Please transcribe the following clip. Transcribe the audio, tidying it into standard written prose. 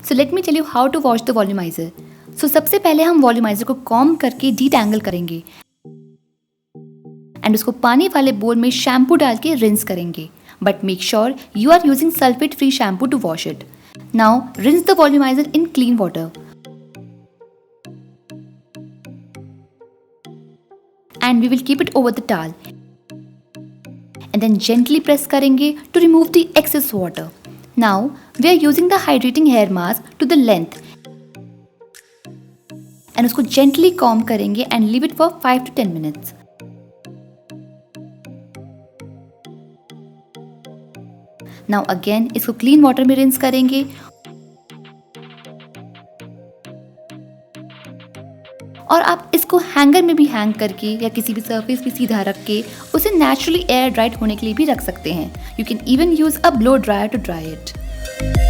So let me tell you how to wash the volumizer. So सबसे पहले हम volumiser को कॉम्ब करके डीटैंगल करेंगे एंड उसको पानी वाले बोल में शैम्पू डाल के रिंस करेंगे, but make sure you are using sulfate-free shampoo to wash it. Now rinse the volumizer in clean water. And we will keep it over the towel. And then gently press करेंगे to remove the excess water. Now we are using the hydrating hair mask to the length. And उसको gently comb करेंगे and leave it for 5 to 10 minutes. Now again इसको clean water में rinse करेंगे और आप इसको hanger में भी हैंग करके या किसी भी सरफेस पे सीधा रख के उसे नेचुरली एयर ड्राइड होने के लिए भी रख सकते हैं। You can even use a blow dryer to dry it.